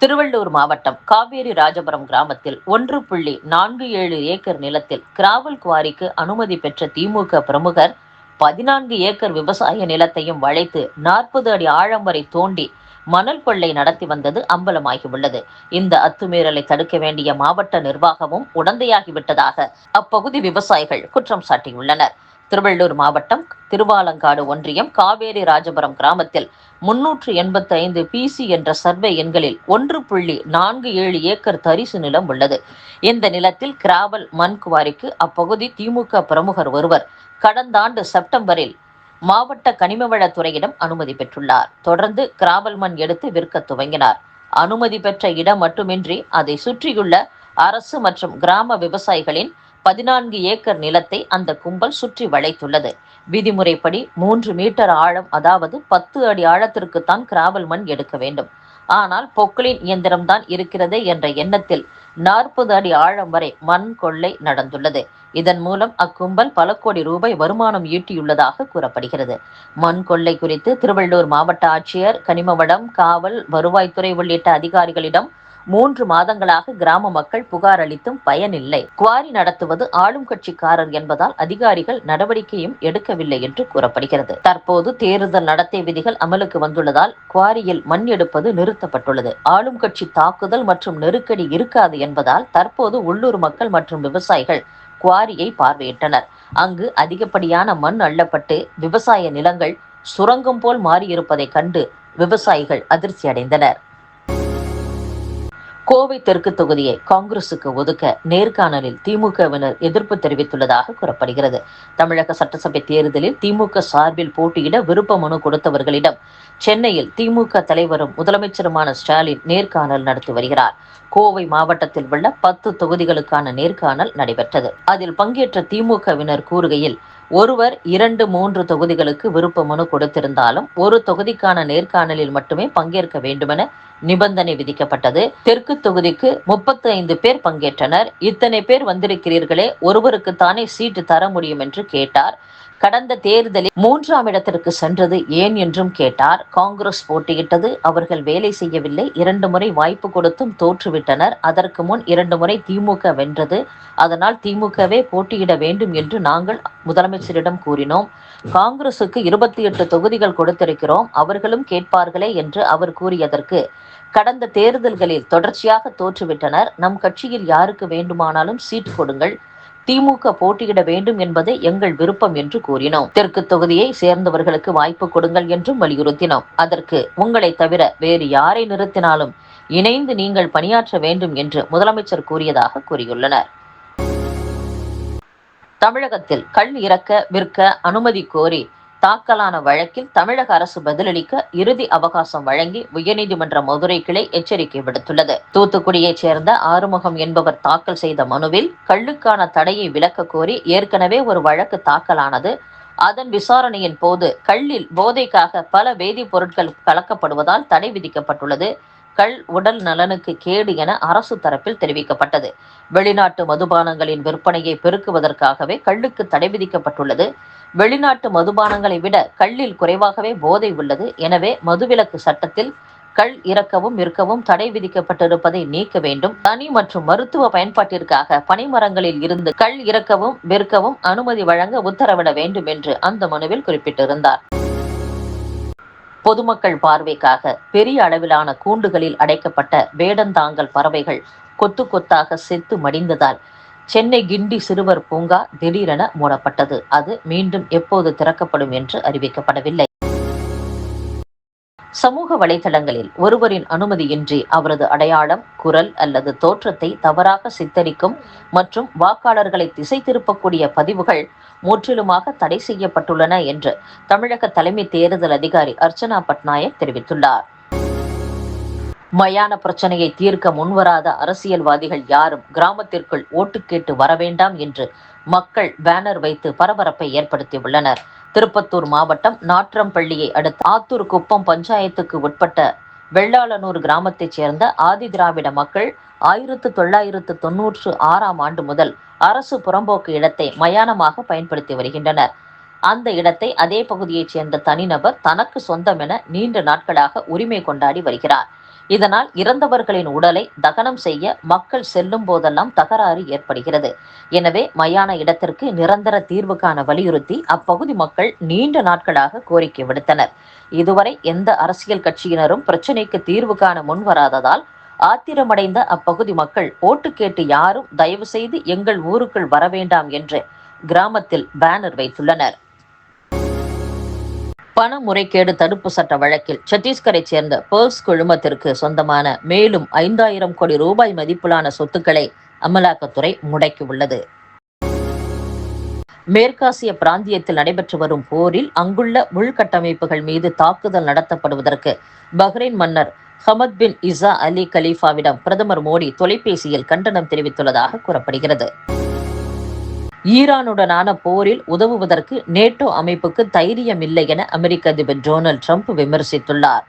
திருவள்ளூர் மாவட்டம் காவேரி ராஜபுரம் கிராமத்தில் 1.47 ஏக்கர் நிலத்தில் கிராவல் குவாரிக்கு அனுமதி பெற்ற திமுக பிரமுகர் 14 ஏக்கர் விவசாய நிலத்தையும் வளைத்து 40 அடி ஆழம் வரை தோண்டி மணல் கொள்ளை நடத்தி வந்தது அம்பலமாகியுள்ளது. இந்த அத்துமீறலை தடுக்க வேண்டிய மாவட்ட நிர்வாகமும் உடந்தையாகிவிட்டதாக அப்பகுதி விவசாயிகள் குற்றம் சாட்டியுள்ளனர். திருவள்ளூர் மாவட்டம் திருவாலங்காடு ஒன்றியம் காவேரி ராஜபுரம் கிராமத்தில் 385 பிசி என்ற சர்வே எண்களில் 1.47 ஏக்கர் தரிசு நிலம் உள்ளது. இந்த நிலத்தில் கிராவல் மண் குவாரிக்கு அப்பகுதி திமுக பிரமுகர் ஒருவர் கடந்த ஆண்டு செப்டம்பரில் மாவட்ட கனிமவளத்துறையிடம் அனுமதி பெற்றுள்ளார். தொடர்ந்து கிராவல் மண் எடுத்து விற்க துவங்கினார். அனுமதி பெற்ற இடம் மட்டுமின்றி அதை சுற்றியுள்ள அரசு மற்றும் கிராம விவசாயிகளின் 14 ஏக்கர் நிலத்தை அந்த கும்பல் சுற்றி வளைத்துள்ளது. விதிமுறைப்படி 3 மீட்டர் ஆழம், அதாவது 10 அடி ஆழத்திற்குத்தான் கிராவல் மண் எடுக்க வேண்டும். ஆனால் பொக்லின் இயந்திரம்தான் இருக்கிறதே என்ற எண்ணத்தில் 40 அடி ஆழம் வரை மண் கொள்ளை நடந்துள்ளது. இதன் மூலம் அக்கும்பல் பல கோடி ரூபாய் வருமானம் ஈட்டியுள்ளதாக கூறப்படுகிறது. மண் கொள்ளை குறித்து திருவள்ளூர் மாவட்ட ஆட்சியர், கனிமவளம், காவல், வருவாய்த்துறை உள்ளிட்ட அதிகாரிகளிடம் 3 மாதங்களாக கிராம மக்கள் புகார் அளித்தும் பயனில்லை. குவாரி நடத்துவது ஆளும் கட்சிக்காரர் என்பதால் அதிகாரிகள் நடவடிக்கையும் எடுக்கவில்லை என்று கூறப்படுகிறது. தற்போது தேர்தல் நடத்தை விதிகள் அமலுக்கு வந்துள்ளதால் குவாரியில் மண் எடுப்பது நிறுத்தப்பட்டுள்ளது. ஆளும் கட்சி தாக்குதல் மற்றும் நெருக்கடி இருக்காது என்பதால் தற்போது உள்ளூர் மக்கள் மற்றும் விவசாயிகள் குவாரியை பார்வையிட்டனர். அங்கு அதிகப்படியான மண் அள்ளப்பட்டு விவசாய நிலங்கள் சுரங்கம் போல் மாறியிருப்பதை கண்டு விவசாயிகள் அதிர்ச்சி அடைந்தனர். கோவை தெற்கு தொகுதியை காங்கிரசுக்கு ஒதுக்க நேர்காணலில் திமுகவினர் எதிர்ப்பு தெரிவித்துள்ளதாக கூறப்படுகிறது. தமிழக சட்டசபை தேர்தலில் திமுக சார்பில் போட்டியிட விருப்ப மனு கொடுத்தவர்களிடம் சென்னையில் திமுக தலைவரும் முதலமைச்சருமான ஸ்டாலின் நேர்காணல் நடத்தி வருகிறார். கோவை மாவட்டத்தில் உள்ள 10 தொகுதிகளுக்கான நேர்காணல் நடைபெற்றது. அதில் பங்கேற்ற திமுகவினர் கூறுகையில், ஒருவர் 2-3 தொகுதிகளுக்கு விருப்ப மனு கொடுத்திருந்தாலும் ஒரு தொகுதிக்கான நேர்காணலில் மட்டுமே பங்கேற்க வேண்டுமென நிபந்தனை விதிக்கப்பட்டது. தெற்கு தொகுதிக்கு 35 பேர் பங்கேற்றனர். இத்தனை பேர் வந்திருக்கிறீர்களே, ஒருவருக்குத்தானே சீட்டு தர முடியும் என்று கேட்டார். கடந்த தேர்தலில் 3ஆம் இடத்திற்கு சென்றது ஏன் என்றும் கேட்டார். காங்கிரஸ் போட்டியிட்டது, அவர்கள் வேலை செய்யவில்லை. 2 முறை வாய்ப்பு கொடுத்தும் தோற்றுவிட்டனர். அதற்கு முன் 2 முறை திமுக வென்றது. அதனால் திமுகவே போட்டியிட வேண்டும் என்று நாங்கள் முதலமைச்சரிடம் கூறினோம். காங்கிரசுக்கு 28 தொகுதிகள் கொடுத்திருக்கிறோம், அவர்களும் கேட்பார்களே என்று அவர் கூறியதற்கு, கடந்த தேர்தல்களில் தொடர்ச்சியாக தோற்றுவிட்டனர். நம் கட்சியில் யாருக்கு வேண்டுமானாலும் சீட் கொடுங்கள், திமுக போட்டியிட வேண்டும் என்பதே எங்கள் விருப்பம் என்று கூறினோம். தெற்கு தொகுதியை சேர்ந்தவர்களுக்கு வாய்ப்பு கொடுங்கள் என்றும் வலியுறுத்தினோம். அதற்கு உங்களை தவிர வேறு யாரை நிறுத்தினாலும் இணைந்து நீங்கள் பணியாற்ற வேண்டும் என்று முதலமைச்சர் கூறியதாக கூறியுள்ளனர். தமிழகத்தில் கள் இறக்க விற்க அனுமதி கோரி தாக்கலான வழக்கில் தமிழக அரசு பதிலளிக்க இறுதி அவகாசம் வழங்கி உயர்நீதிமன்ற மதுரை கிளை எச்சரிக்கை விடுத்துள்ளது. தூத்துக்குடியைச் சேர்ந்த ஆறுமுகம் என்பவர் தாக்கல் செய்த மனுவில் கள்ளுக்கான தடையை விலக்க கோரி ஏற்கனவே ஒரு வழக்கு தாக்கலானது. அதன் விசாரணையின் போது கள்ளில் போதைக்காக பல வேதிப்பொருட்கள் கலக்கப்படுவதால் தடை விதிக்கப்பட்டுள்ளது. கள் உடல் நலனுக்கு கேடு என அரசு தரப்பில் தெரிவிக்கப்பட்டது. வெளிநாட்டு மதுபானங்களின் விற்பனையை பெருக்குவதற்காகவே கள்ளுக்கு தடை விதிக்கப்பட்டுள்ளது. வெளிநாட்டு மதுபானங்களை விட கள்ளில் குறைவாகவே போதை உள்ளது. எனவே மதுவிலக்கு சட்டத்தில் கள் இறக்கவும் விற்கவும் தடை விதிக்கப்பட்டிருப்பதை நீக்க வேண்டும். தனி மற்றும் மருத்துவ பயன்பாட்டிற்காக பனைமரங்களில் இருந்து கள் இறக்கவும் விற்கவும் அனுமதி வழங்க உத்தரவிட வேண்டும் என்று அந்த மனுவில் குறிப்பிட்டிருந்தார். பொதுமக்கள் பார்வைக்காக பெரிய அளவிலான கூண்டுகளில் அடைக்கப்பட்ட வேடந்தாங்கல் பறவைகள் கொத்து கொத்தாக செத்து மடிந்ததால் சென்னை கிண்டி சிறுவர் பூங்கா திடீரென மூடப்பட்டது. அது மீண்டும் எப்போது திறக்கப்படும் என்று அறிவிக்கப்படவில்லை. சமூக வலைதளங்களில் ஒருவரின் அனுமதியின்றி அவரது அடையாளம், குரல் அல்லது தோற்றத்தை தவறாக சித்தரிக்கும் மற்றும் வாக்காளர்களை திசை திருப்பக்கூடிய பதிவுகள் முற்றிலுமாக தடை செய்யப்பட்டுள்ளன என்று தமிழக தலைமை தேர்தல் அதிகாரி அர்ச்சனா பட்நாயக் தெரிவித்துள்ளார். மயான பிரச்சனையை தீர்க்க முன்வராத அரசியல்வாதிகள் யாரும் கிராமத்திற்குள் ஓட்டு கேட்டு வரவேண்டாம் என்று மக்கள் பேனர் வைத்து பரபரப்பை ஏற்படுத்தியுள்ளனர். திருப்பத்தூர் மாவட்டம் நாற்றம்பள்ளியை அடுத்த ஆத்தூர் குப்பம் பஞ்சாயத்துக்கு உட்பட்ட வெள்ளாளனூர் கிராமத்தைச் சேர்ந்த ஆதி திராவிட மக்கள் 1996ஆம் ஆண்டு முதல் அரசு புறம்போக்கு இடத்தை மயானமாக பயன்படுத்தி வருகின்றனர். அந்த இடத்தை அதே பகுதியைச் சேர்ந்த தனிநபர் தனக்கு சொந்தமென நீண்ட நாட்களாக உரிமை கொண்டாடி வருகிறார். இதனால் இறந்தவர்களின் உடலை தகனம் செய்ய மக்கள் செல்லும் போதெல்லாம் தகராறு ஏற்படுகிறது. எனவே மயான இடத்திற்கு நிரந்தர தீர்வு காண வலியுறுத்தி அப்பகுதி மக்கள் நீண்ட நாட்களாக கோரிக்கை விடுத்தனர். இதுவரை எந்த அரசியல் கட்சியினரும் பிரச்சினைக்கு தீர்வு காண முன்வராததால் ஆத்திரமடைந்த அப்பகுதி மக்கள் ஓட்டு கேட்டு யாரும் தயவு செய்து எங்கள் ஊருக்குள் வர வேண்டாம் என்று கிராமத்தில் பேனர் வைத்துள்ளனர். பண முறைகேடு தடுப்பு சட்ட வழக்கில் சத்தீஸ்கரை சேர்ந்த பேர்ஸ் குழுமத்திற்கு சொந்தமான மேலும் 5000 கோடி ரூபாய் மதிப்பிலான சொத்துக்களை அமலாக்கத்துறை முடக்கியுள்ளது. மேற்காசிய பிராந்தியத்தில் நடைபெற்று வரும் போரில் அங்குள்ள உள்கட்டமைப்புகள் மீது தாக்குதல் நடத்தப்படுவதற்கு பஹ்ரைன் மன்னர் ஹமத் பின் இசா அலி கலீஃபாவிடம் பிரதமர் மோடி தொலைபேசியில் கண்டனம் தெரிவித்துள்ளதாக கூறப்படுகிறது. ஈரானுடனான போரில் உதவுவதற்கு நேட்டோ அமைப்புக்கு தைரியம் இல்லை என அமெரிக்க அதிபர் டொனால்ட் ட்ரம்ப் விமர்சித்துள்ளார்.